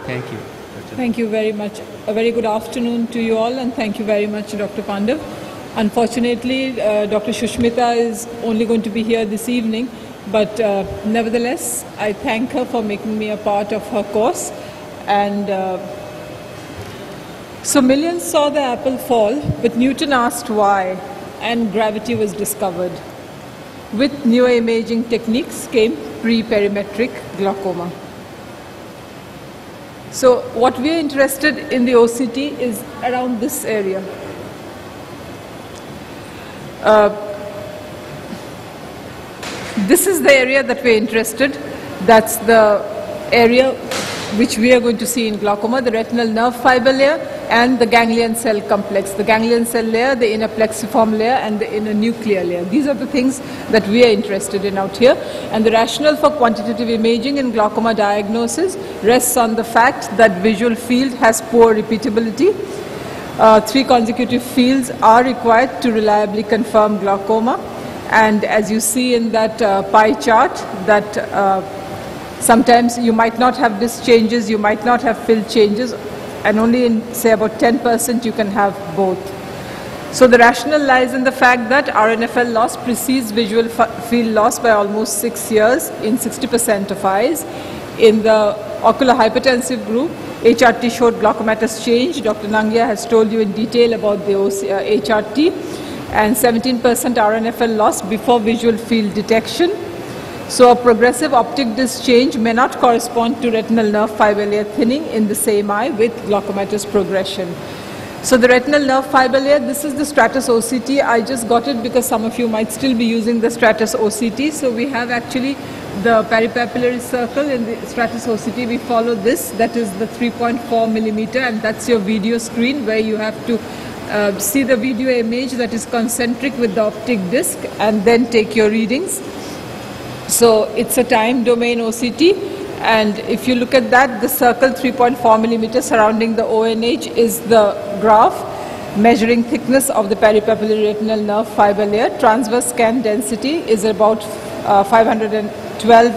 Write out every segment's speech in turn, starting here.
Thank you. Thank you very much. A very good afternoon to you all, and thank you very much, Dr. Pandav. Unfortunately, Dr. Shushmita is only going to be here this evening, but nevertheless, I thank her for making me a part of her course. And so millions saw the apple fall, but Newton asked why, and gravity was discovered. With newer imaging techniques came pre-perimetric glaucoma. So what we are interested in the OCT is around this area. This is the area that we're interested. That's the area which we are going to see in glaucoma, the retinal nerve fiber layer and the ganglion cell complex. The ganglion cell layer, the inner plexiform layer and the inner nuclear layer. These are the things that we are interested in out here. And the rationale for quantitative imaging in glaucoma diagnosis rests on the fact that visual field has poor repeatability. 3 consecutive fields are required to reliably confirm glaucoma. And as you see in that pie chart, that sometimes you might not have disc changes, you might not have field changes, and only in, say, about 10% you can have both. So the rationale lies in the fact that RNFL loss precedes visual field loss by almost 6 years in 60% of eyes. In the ocular hypertensive group, HRT showed glaucomatous change. Dr. Nangia has told you in detail about the HRT, and 17% RNFL loss before visual field detection. So a progressive optic disc change may not correspond to retinal nerve fiber layer thinning in the same eye with glaucomatous progression. So the retinal nerve fiber layer, this is the Stratus OCT. I just got it because some of you might still be using the Stratus OCT. So we have actually the peripapillary circle in the Stratus OCT. We follow this, that is the 3.4 millimeter, and that's your video screen where you have to see the video image that is concentric with the optic disc and then take your readings. So it's a time domain OCT, and if you look at that, the circle 3.4 millimeters surrounding the ONH is the graph measuring thickness of the peripapillary retinal nerve fiber layer. Transverse scan density is about 512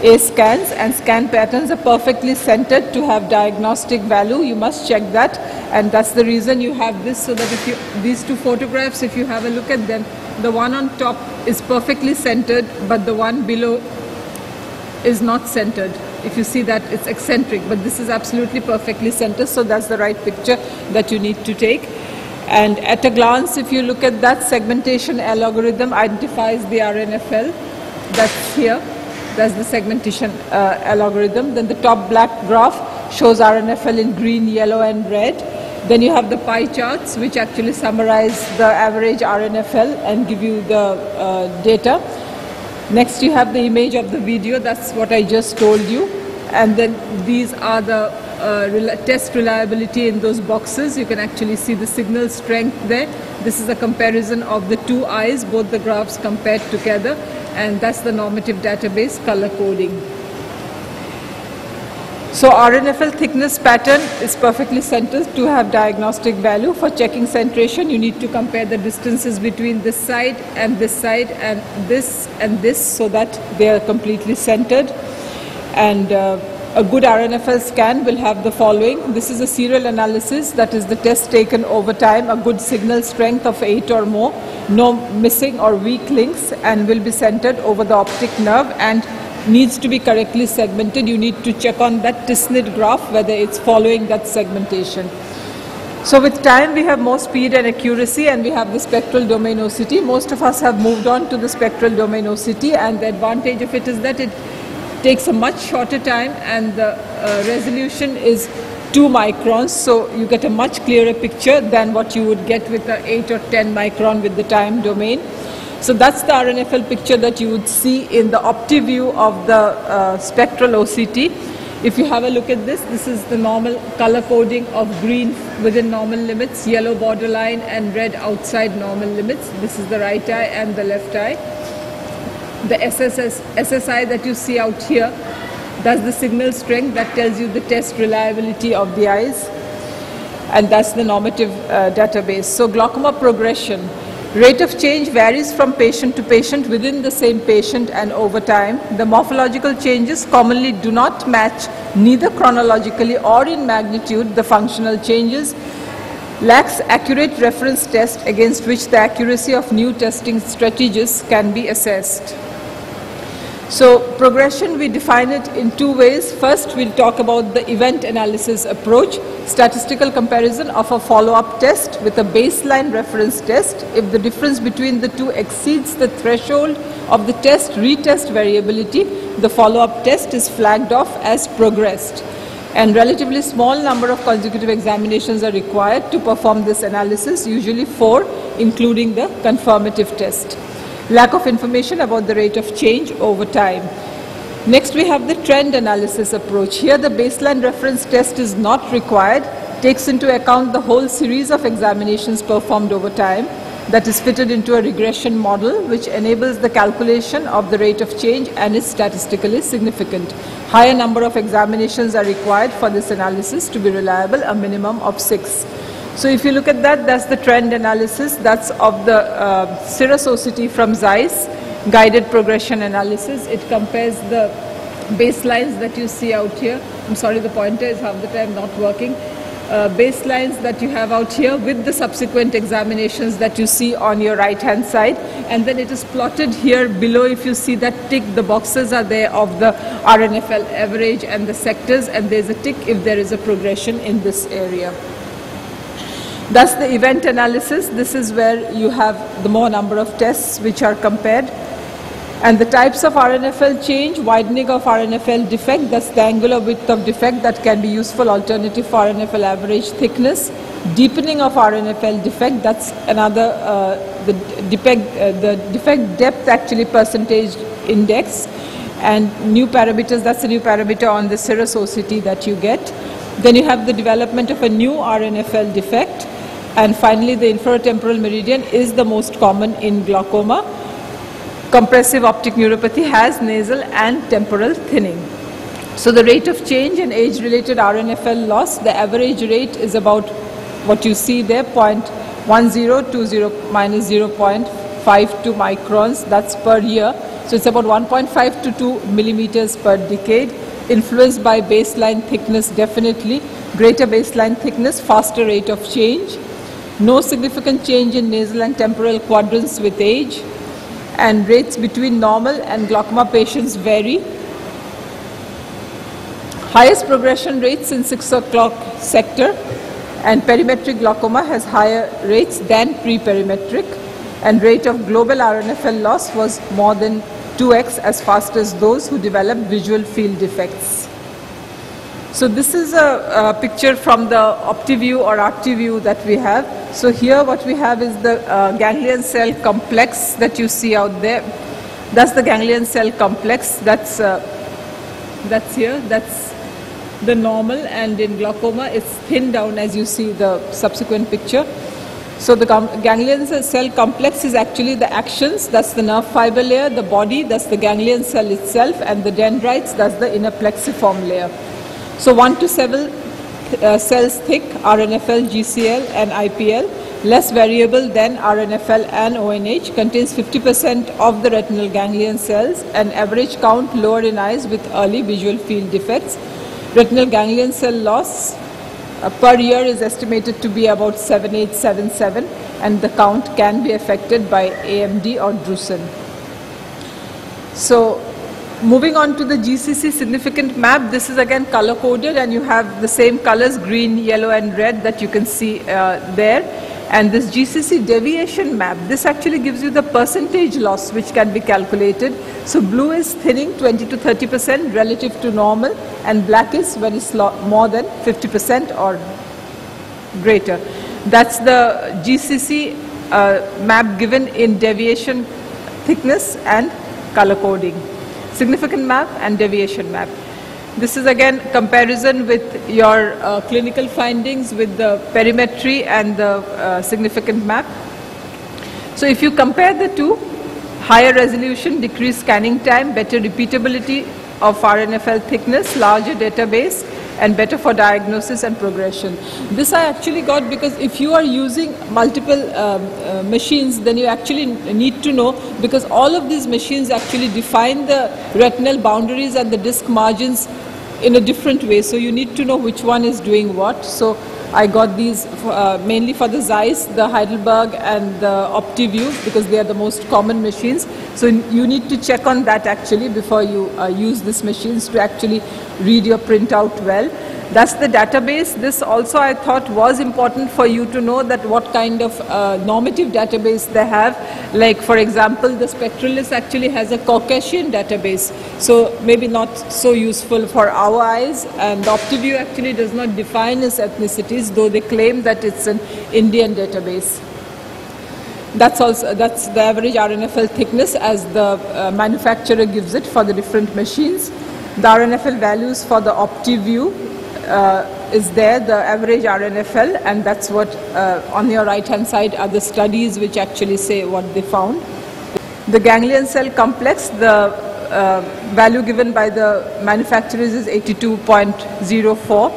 A scans, and scan patterns are perfectly centered to have diagnostic value. You must check that, and that's the reason you have this, so that if you, these two photographs, if you have a look at them, the one on top is perfectly centered, but the one below is not centered. If you see that, it's eccentric, but this is absolutely perfectly centered, so that's the right picture that you need to take. And at a glance, if you look at that, segmentation algorithm identifies the RNFL. That's here. That's the segmentation algorithm. Then the top black graph shows RNFL in green, yellow, and red. Then you have the pie charts, which actually summarize the average RNFL and give you the data. Next, you have the image of the video. That's what I just told you. And then these are the test reliability in those boxes. You can actually see the signal strength there. This is a comparison of the two eyes, both the graphs compared together. And that's the normative database color coding. So RNFL thickness pattern is perfectly centered to have diagnostic value. For checking centration, you need to compare the distances between this side and this and this, so that they are completely centered. And a good RNFL scan will have the following. This is a serial analysis, that is the test taken over time, a good signal strength of 8 or more, no missing or weak links, and will be centered over the optic nerve and needs to be correctly segmented. You need to check on that Tisnit graph whether it's following that segmentation. So with time we have more speed and accuracy, and we have the spectral domain OCT. Most of us have moved on to the spectral domain OCT, and the advantage of it is that it takes a much shorter time, and the resolution is 2 microns, so you get a much clearer picture than what you would get with the 8 or 10 micron with the time domain. So that's the RNFL picture that you would see in the OptiView of the spectral OCT. If you have a look at this, this is the normal color coding of green within normal limits, yellow borderline, and red outside normal limits. This is the right eye and the left eye. The SSI that you see out here, that's the signal strength that tells you the test reliability of the eyes, and that's the normative database. So glaucoma progression. Rate of change varies from patient to patient within the same patient and over time. The morphological changes commonly do not match neither chronologically or in magnitude the functional changes, lacks accurate reference test against which the accuracy of new testing strategies can be assessed. So progression, we define it in two ways. First, we'll talk about the event analysis approach, statistical comparison of a follow-up test with a baseline reference test. If the difference between the two exceeds the threshold of the retest variability, the follow-up test is flagged off as progressed. And relatively small number of consecutive examinations are required to perform this analysis, usually 4, including the confirmative test. Lack of information about the rate of change over time. Next, we have the trend analysis approach. Here, the baseline reference test is not required, takes into account the whole series of examinations performed over time that is fitted into a regression model, which enables the calculation of the rate of change and is statistically significant. Higher number of examinations are required for this analysis to be reliable, a minimum of 6. So if you look at that, that's the trend analysis. That's of the serosity from Zeiss, guided progression analysis. It compares the baselines that you see out here. I'm sorry, the pointer is half the time not working. Baselines that you have out here with the subsequent examinations that you see on your right-hand side. And then it is plotted here below. If you see that tick, the boxes are there of the RNFL average and the sectors, and there's a tick if there is a progression in this area. Thus, the event analysis, this is where you have the more number of tests which are compared. And the types of RNFL change, widening of RNFL defect, that's the angular width of defect that can be useful alternative for RNFL average thickness. Deepening of RNFL defect, that's another, the defect depth actually percentage index. And new parameters, that's a new parameter on the serosity that you get. Then you have the development of a new RNFL defect. And finally, the inferotemporal meridian is the most common in glaucoma. Compressive optic neuropathy has nasal and temporal thinning. So the rate of change in age-related RNFL loss, the average rate is about what you see there, 0.1020 minus 0.52 microns, that's per year. So it's about 1.5 to 2 millimeters per decade, influenced by baseline thickness definitely, greater baseline thickness, faster rate of change. No significant change in nasal and temporal quadrants with age, and rates between normal and glaucoma patients vary. Highest progression rates in 6 o'clock sector, and perimetric glaucoma has higher rates than pre-perimetric, and rate of global RNFL loss was more than 2x as fast as those who developed visual field defects. So this is a picture from the OptiView or OptiView that we have. So here what we have is the ganglion cell complex that you see out there. That's the ganglion cell complex. That's here. That's the normal, and in glaucoma it's thinned down as you see the subsequent picture. So the ganglion cell complex is actually the axons, that's the nerve fiber layer, the body, that's the ganglion cell itself, and the dendrites, that's the inner plexiform layer. So 1 to 7 cells thick, RNFL, GCL and IPL, less variable than RNFL and ONH, contains 50% of the retinal ganglion cells, and average count lower in eyes with early visual field defects. Retinal ganglion cell loss per year is estimated to be about 7877, and the count can be affected by AMD or drusen. So moving on to the GCC significant map, this is again color coded, and you have the same colors, green, yellow and red, that you can see there. And this GCC deviation map, this actually gives you the percentage loss which can be calculated. So blue is thinning 20 to 30% relative to normal, and black is when it's more than 50% or greater. That's the GCC map given in deviation thickness and color coding. Significant map and deviation map. This is again comparison with your clinical findings with the perimetry and the significant map. So if you compare the two, higher resolution, decreased scanning time, better repeatability of RNFL thickness, larger database, and better for diagnosis and progression. This I actually got because if you are using multiple machines, then you actually need to know, because all of these machines actually define the retinal boundaries and the disc margins in a different way. So you need to know which one is doing what. So I got these mainly for the Zeiss, the Heidelberg and the OptiView, because they are the most common machines. So you need to check on that actually before you use these machines to actually read your printout well. That's the database. This also I thought was important for you to know that what kind of normative database they have. Like for example, the Spectralis actually has a Caucasian database, so maybe not so useful for our eyes. And OptiView actually does not define its ethnicities, though they claim that it's an Indian database. That's the average RNFL thickness as the manufacturer gives it for the different machines. The RNFL values for the OptiView is there, the average RNFL, and that's what on your right hand side are the studies which actually say what they found. The ganglion cell complex, the value given by the manufacturers is 82.04.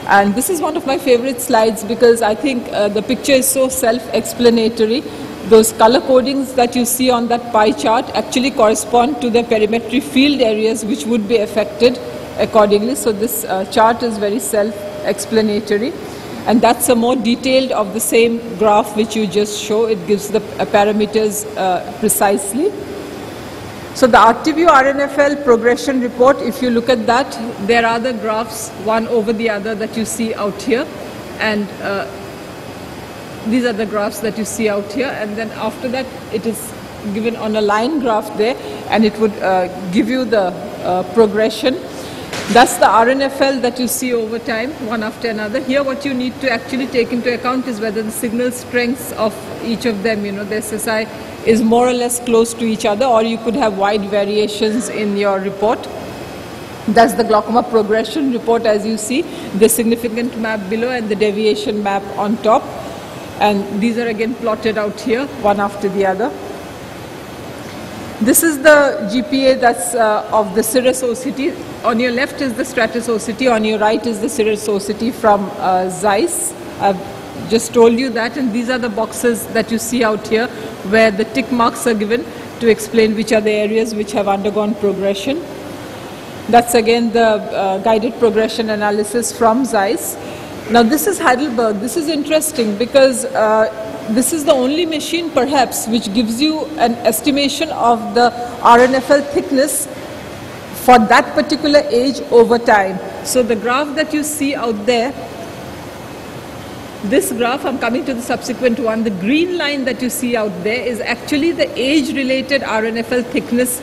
And this is one of my favorite slides because I think the picture is so self-explanatory. Those color codings that you see on that pie chart actually correspond to the perimetry field areas which would be affected accordingly. So this chart is very self-explanatory, and that's a more detailed of the same graph which you just show. It gives the parameters precisely. So the OptiView RNFL progression report, if you look at that, there are the graphs one over the other that you see out here, and these are the graphs that you see out here, and then after that it is given on a line graph there, and it would give you the progression. That's the RNFL that you see over time, one after another. Here what you need to actually take into account is whether the signal strengths of each of them, the SSI is more or less close to each other, or you could have wide variations in your report. That's the glaucoma progression report as you see, the significant map below and the deviation map on top. And these are again plotted out here, one after the other. This is the GPA that's of the Cirrus OCT. On your left is the Stratus OCT, on your right is the Cirrus OCT from Zeiss. I've just told you that, and these are the boxes that you see out here where the tick marks are given to explain which are the areas which have undergone progression. That's again the guided progression analysis from Zeiss. Now this is Heidelberg. This is interesting because this is the only machine perhaps which gives you an estimation of the RNFL thickness for that particular age over time. So the graph that you see out there, this graph, I'm coming to the subsequent one, the green line that you see out there is actually the age-related RNFL thickness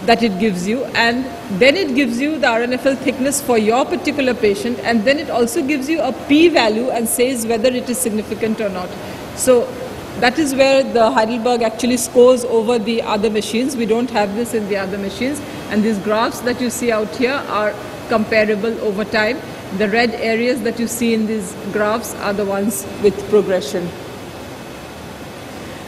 that it gives you, and then it gives you the RNFL thickness for your particular patient, and then it also gives you a p-value and says whether it is significant or not. So that is where the Heidelberg actually scores over the other machines. We don't have this in the other machines, and these graphs that you see out here are comparable over time. The red areas that you see in these graphs are the ones with progression.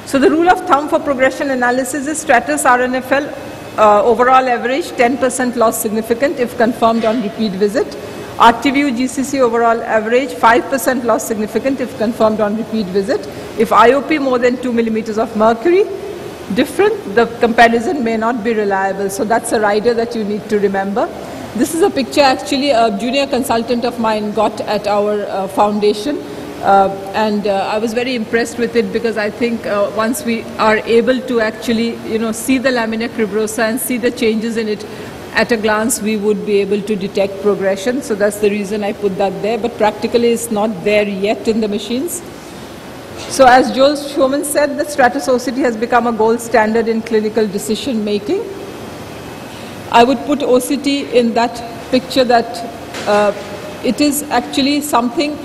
So the rule of thumb for progression analysis is Stratus RNFL overall average 10% loss significant if confirmed on repeat visit. OptiView GCC overall average 5% loss significant if confirmed on repeat visit. If IOP more than 2 millimeters of mercury different, the comparison may not be reliable. So that's a rider that you need to remember. This is a picture actually a junior consultant of mine got at our foundation, and I was very impressed with it because I think once we are able to actually see the lamina cribrosa and see the changes in it at a glance, we would be able to detect progression. So that's the reason I put that there, but practically it's not there yet in the machines. So as Joel Schoeman said, the Stratus OCT has become a gold standard in clinical decision making. I would put OCT in that picture that it is actually something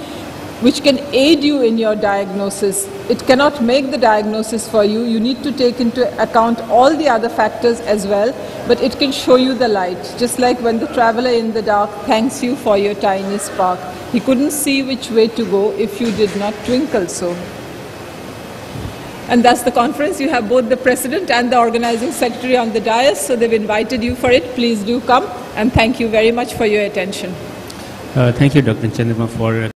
which can aid you in your diagnosis. It cannot make the diagnosis for you. You need to take into account all the other factors as well, but it can show you the light. Just like when the traveler in the dark thanks you for your tiny spark. He couldn't see which way to go if you did not twinkle so. And that's the conference. You have both the president and the organizing secretary on the dais, so they've invited you for it. Please do come, and thank you very much for your attention. Thank you, Dr. Chandrama, for